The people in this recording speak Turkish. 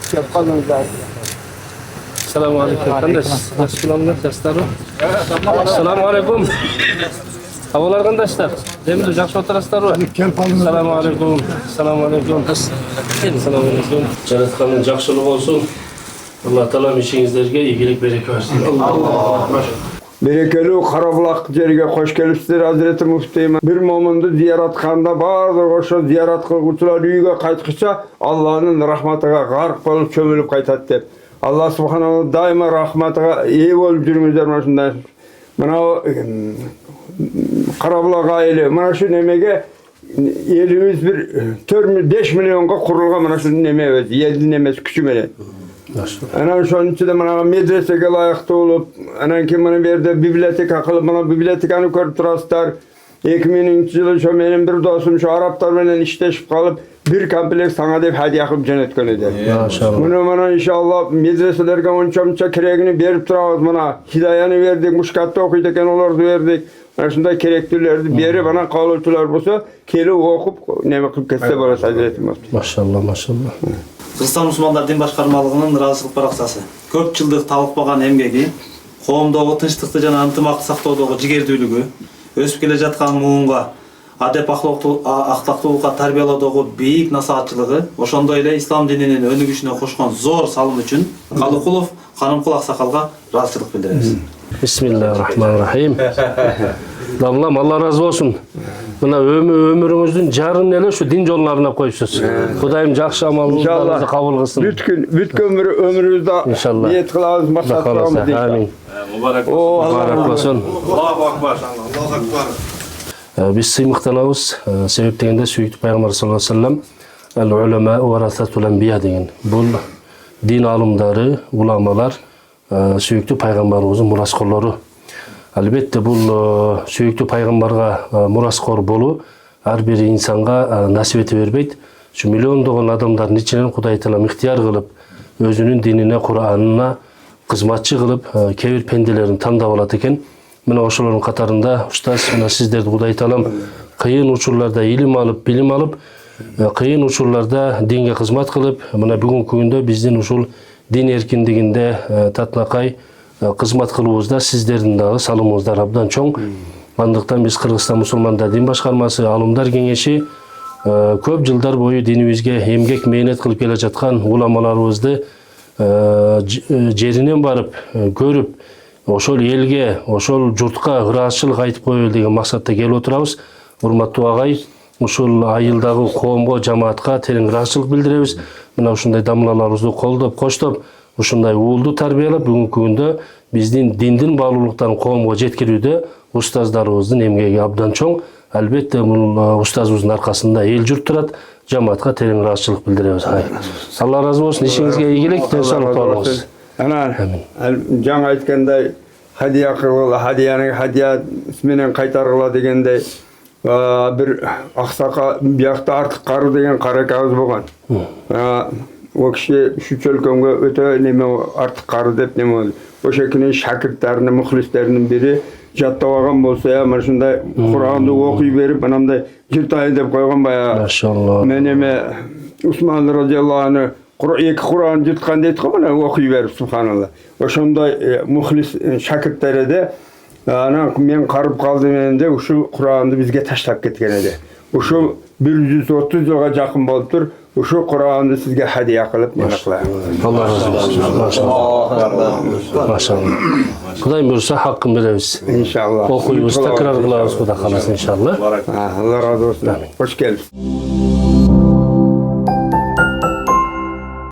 Selamun aleyküm. Selamun aleyküm. Havalar arkadaşlar. Demir жақсы отырасыздар ғой? Selamun aleyküm. Selamun aleyküm. Selamun aleyküm. Жаратқанның жақсылығы olsun. Allah Teala işinizlerge iyilik bereket versin. Allah. Berekeli Karabulak жерге hoş gelipsizler Hazreti Muftiyim. Bir momundu ziyaretkanda bardıq oşo ziyaret kılgıçılar үйге qaytqıça Allah'ın rahmetiga garq bolup çömülüp qaytat dep. Allah subhanahu daima rahmetiga iyi bolup жүрүңүздөр mana şunday. Mana Karabulak aile mana şu nemege elimiz bir 4-5 milyonga kurulgan mana şu neme yeldi nemesi küçük ele. Ana şunun içinde mana medresege layıkta olup, ana ki mana berde biblioteka kılıp, mana bibliotekani körüp turasızlar. 2000 yılı şu benim bir dostum şu Araplar bilen işleşip kalıp bir kompleks sana dep hadiye kılıp jönötkөн edi. Maşallah. Bunu mana inşallah medreselerge onça keregini berip turabız mana. Hidayani verdik, muşkatta okuydu eken olardı verdik. Mana şunday kereklilerdi beri bana kalırtılar bolsa kelip okup neme kılıp ketse bolası Hazreti Muftiyim. Maşallah maşallah. Kırgızstan Müslümanlar Din Başkarmalığının razılık baraqçасы. Көп жылдык талыкпаган эмгеги, коомдогу тынчтыкты жана ынтымакты сактоодогу жигердүүлүгү, өсүп келе жаткан муунга, адеп актактуулукка тарбиялоодогу бийик насаатчылыгы, ошондой эле ислам дининин өнүгүшүнө кошкон зор салым үчүн Калыкулов Канымкул аксакалга ыраазычылык билдиребиз. Bismillahirrahmanirrahim. Damlam Allah razı olsun. Buna ömrünüzün jarını ele şu din yollarına koyuyorsunuz. Kudayım jakşı amallarınızı kabul kılsın. Bütün ömrünüzde İnşallah. niyet kılavuz, maksat kılavuz inşallah. Amin. Mübarek Mübarek olsun. Allahu akbar. Allahu akbar. Biz sıymıktanabız. Sebep degende Süyüktü Peygamber sallallahu aleyhi ve sellem el-ulema verasatul enbiya degen. Bu din alımları, ulamalar Süyüktü Peygamberimizin muraskorları. Albatta bu Süyüktü Peygamberga muraskor bolu her bir insanga nasip ete berбейт. Şu milyondoğun adamların içinden Kuday Teala ihtiyar kılıp özünün dinine, Kur'an'ına kızmatçı kılıp kevir pendelerini tandap alat eken. Mine oşoların katarında ustaz sizlerdi Kuday Teala kıyın uçurlarda ilim alıp, bilim alıp, kıyın uçurlarda dinge kızmat kılıp, mine bugünkü günde bizden usul din erkindiginde tatnakay kızmat kılığızda sizlerin dağı salımızda Rab'dan çoğun. Andıktan biz Kırgızstan Müslümanlar Din Başkarması Alımlar Kengeşi köp yıllar boyu dinimizge emgek meynet kılıp gele жатқан ulamalarımızdı жеринен barıp görüp oşol elge, oşol jurtка ыраазычылык айтып коелу деген максатта келип отурабыз. Урматтуу агай, ушул айылдагы коомго, жамаатка терең ыраазычылык билдиребиz. Мына ушундай дамлаларыбызды колдоп, коштоп, ушундай уулду тарбиялап бүгүнкү күндө биздин диндин баалуулуктарын коомго жеткирүүдө устаздарыбыздын эмгеги абдан чоң. Albatta bu ustazımızın arkasında el jurt turат, jamaatка tereң ыраазычылык билдиребиz. Allah razı olsun, işingizge ийгилик, денсаулык болуңуз. Ana жаңа aytkanday hadiya kılgıla, hadiyanın hadiya isminen kaytargıla degende bir aksaka biyakta artık karı degen kara kağız bolgan. O kişi şu çölkömge öte neme artık karı dep neme oldu. O şekilde şakirtlerinin, muhlislerinin biri jattabagan bolsa ya mana şunday Kur'an'da okuy berip anamday jırtayın dep koygan baya. Maşallah. Men eme Osman radıyallahu anh Kur'an jırtkan deyt ko mana okuy berip subhanallah. Oşonday muhlis şakirtlere de ana men karıp kaldım ende uşu Kur'an'ды bizge taşlap ketken edi. Uşu 130 yılga jakın boluptur. Uşu Kur'an'ды sizge hadiya kılıp men kılayım. Allah razı olsun. Maşallah. Maşallah. Kudayım buyursa hakkını veririz. İnşallah. Okuyuyoruz, tekrar kılarız Kuda kalası inşallah. Allah razı olsun. Hoş geldin.